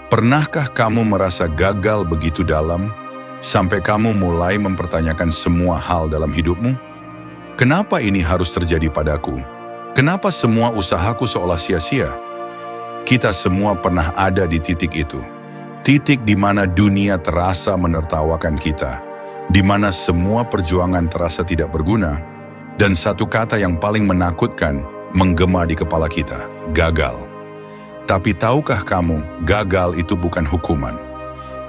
Pernahkah kamu merasa gagal begitu dalam, sampai kamu mulai mempertanyakan semua hal dalam hidupmu? Kenapa ini harus terjadi padaku? Kenapa semua usahaku seolah sia-sia? Kita semua pernah ada di titik itu. Titik di mana dunia terasa menertawakan kita, di mana semua perjuangan terasa tidak berguna, dan satu kata yang paling menakutkan menggema di kepala kita, gagal. Tapi tahukah kamu, gagal itu bukan hukuman.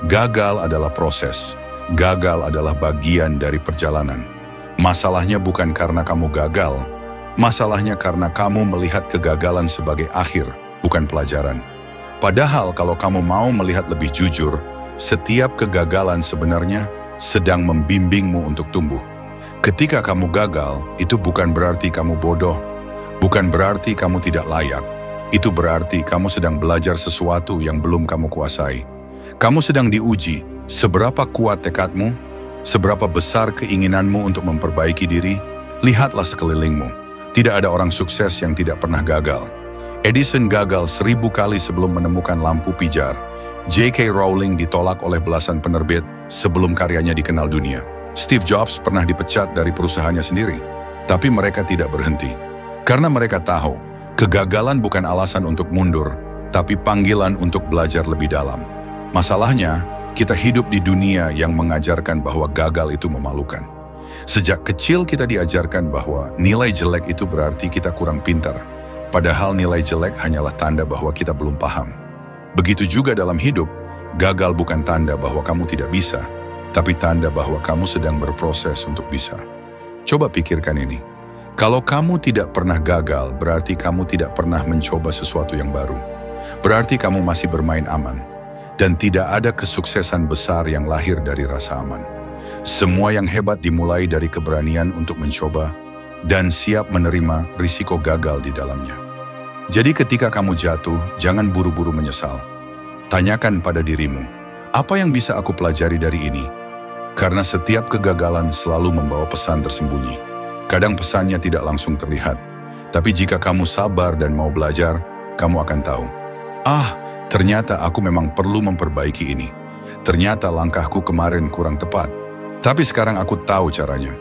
Gagal adalah proses. Gagal adalah bagian dari perjalanan. Masalahnya bukan karena kamu gagal. Masalahnya karena kamu melihat kegagalan sebagai akhir, bukan pelajaran. Padahal kalau kamu mau melihat lebih jujur, setiap kegagalan sebenarnya sedang membimbingmu untuk tumbuh. Ketika kamu gagal, itu bukan berarti kamu bodoh. Bukan berarti kamu tidak layak. Itu berarti kamu sedang belajar sesuatu yang belum kamu kuasai. Kamu sedang diuji, seberapa kuat tekadmu, seberapa besar keinginanmu untuk memperbaiki diri. Lihatlah sekelilingmu. Tidak ada orang sukses yang tidak pernah gagal. Edison gagal 1000 kali sebelum menemukan lampu pijar. J.K. Rowling ditolak oleh belasan penerbit sebelum karyanya dikenal dunia. Steve Jobs pernah dipecat dari perusahaannya sendiri. Tapi mereka tidak berhenti. Karena mereka tahu, kegagalan bukan alasan untuk mundur, tapi panggilan untuk belajar lebih dalam. Masalahnya, kita hidup di dunia yang mengajarkan bahwa gagal itu memalukan. Sejak kecil kita diajarkan bahwa nilai jelek itu berarti kita kurang pintar, padahal nilai jelek hanyalah tanda bahwa kita belum paham. Begitu juga dalam hidup, gagal bukan tanda bahwa kamu tidak bisa, tapi tanda bahwa kamu sedang berproses untuk bisa. Coba pikirkan ini. Kalau kamu tidak pernah gagal, berarti kamu tidak pernah mencoba sesuatu yang baru. Berarti kamu masih bermain aman. Dan tidak ada kesuksesan besar yang lahir dari rasa aman. Semua yang hebat dimulai dari keberanian untuk mencoba dan siap menerima risiko gagal di dalamnya. Jadi ketika kamu jatuh, jangan buru-buru menyesal. Tanyakan pada dirimu, apa yang bisa aku pelajari dari ini? Karena setiap kegagalan selalu membawa pesan tersembunyi. Kadang pesannya tidak langsung terlihat, tapi jika kamu sabar dan mau belajar, kamu akan tahu. Ternyata aku memang perlu memperbaiki ini. Ternyata langkahku kemarin kurang tepat, tapi sekarang aku tahu caranya.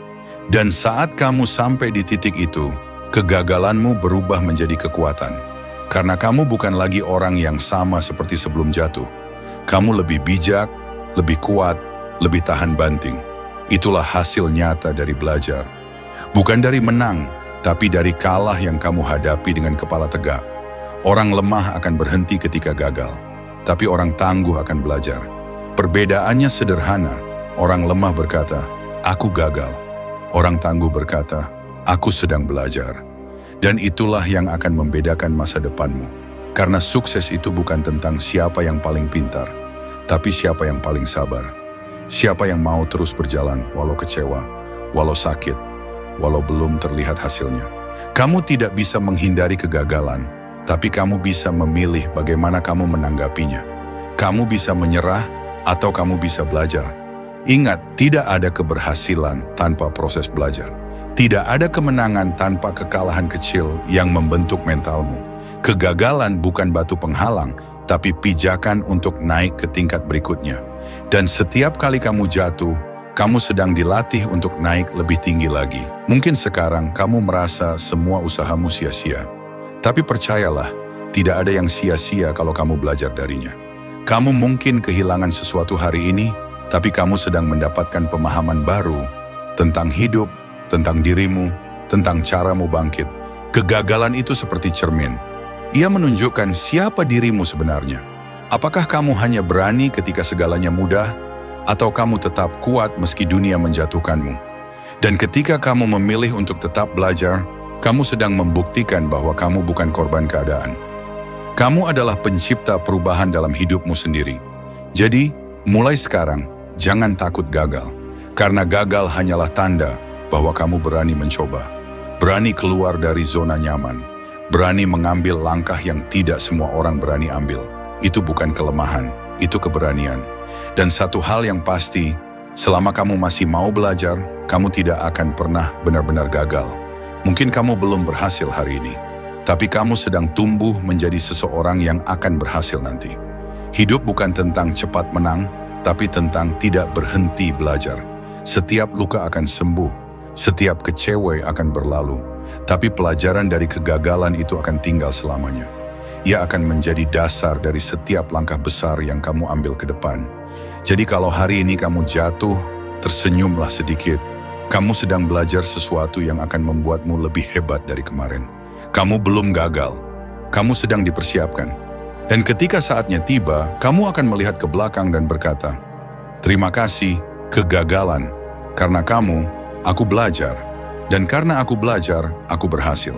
Dan saat kamu sampai di titik itu, kegagalanmu berubah menjadi kekuatan. Karena kamu bukan lagi orang yang sama seperti sebelum jatuh. Kamu lebih bijak, lebih kuat, lebih tahan banting. Itulah hasil nyata dari belajar. Bukan dari menang, tapi dari kalah yang kamu hadapi dengan kepala tegak. Orang lemah akan berhenti ketika gagal, tapi orang tangguh akan belajar. Perbedaannya sederhana. Orang lemah berkata, "Aku gagal." Orang tangguh berkata, "Aku sedang belajar." Dan itulah yang akan membedakan masa depanmu. Karena sukses itu bukan tentang siapa yang paling pintar, tapi siapa yang paling sabar. Siapa yang mau terus berjalan walau kecewa, walau sakit, walau belum terlihat hasilnya. Kamu tidak bisa menghindari kegagalan, tapi kamu bisa memilih bagaimana kamu menanggapinya. Kamu bisa menyerah atau kamu bisa belajar. Ingat, tidak ada keberhasilan tanpa proses belajar. Tidak ada kemenangan tanpa kekalahan kecil yang membentuk mentalmu. Kegagalan bukan batu penghalang, tapi pijakan untuk naik ke tingkat berikutnya. Dan setiap kali kamu jatuh, kamu sedang dilatih untuk naik lebih tinggi lagi. Mungkin sekarang kamu merasa semua usahamu sia-sia. Tapi percayalah, tidak ada yang sia-sia kalau kamu belajar darinya. Kamu mungkin kehilangan sesuatu hari ini, tapi kamu sedang mendapatkan pemahaman baru tentang hidup, tentang dirimu, tentang caramu bangkit. Kegagalan itu seperti cermin. Ia menunjukkan siapa dirimu sebenarnya. Apakah kamu hanya berani ketika segalanya mudah, atau kamu tetap kuat meski dunia menjatuhkanmu? Dan ketika kamu memilih untuk tetap belajar, kamu sedang membuktikan bahwa kamu bukan korban keadaan. Kamu adalah pencipta perubahan dalam hidupmu sendiri. Jadi, mulai sekarang, jangan takut gagal. Karena gagal hanyalah tanda bahwa kamu berani mencoba. Berani keluar dari zona nyaman. Berani mengambil langkah yang tidak semua orang berani ambil. Itu bukan kelemahan, itu keberanian. Dan satu hal yang pasti, selama kamu masih mau belajar, kamu tidak akan pernah benar-benar gagal. Mungkin kamu belum berhasil hari ini, tapi kamu sedang tumbuh menjadi seseorang yang akan berhasil nanti. Hidup bukan tentang cepat menang, tapi tentang tidak berhenti belajar. Setiap luka akan sembuh, setiap kecewa akan berlalu, tapi pelajaran dari kegagalan itu akan tinggal selamanya. Ia akan menjadi dasar dari setiap langkah besar yang kamu ambil ke depan. Jadi kalau hari ini kamu jatuh, tersenyumlah sedikit. Kamu sedang belajar sesuatu yang akan membuatmu lebih hebat dari kemarin. Kamu belum gagal, kamu sedang dipersiapkan. Dan ketika saatnya tiba, kamu akan melihat ke belakang dan berkata, "Terima kasih, kegagalan. Karena kamu, aku belajar. Dan karena aku belajar, aku berhasil."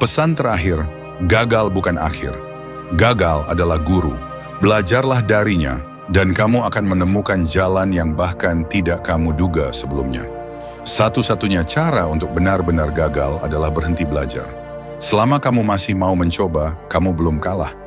Pesan terakhir, gagal bukan akhir. Gagal adalah guru. Belajarlah darinya, dan kamu akan menemukan jalan yang bahkan tidak kamu duga sebelumnya. Satu-satunya cara untuk benar-benar gagal adalah berhenti belajar. Selama kamu masih mau mencoba, kamu belum kalah.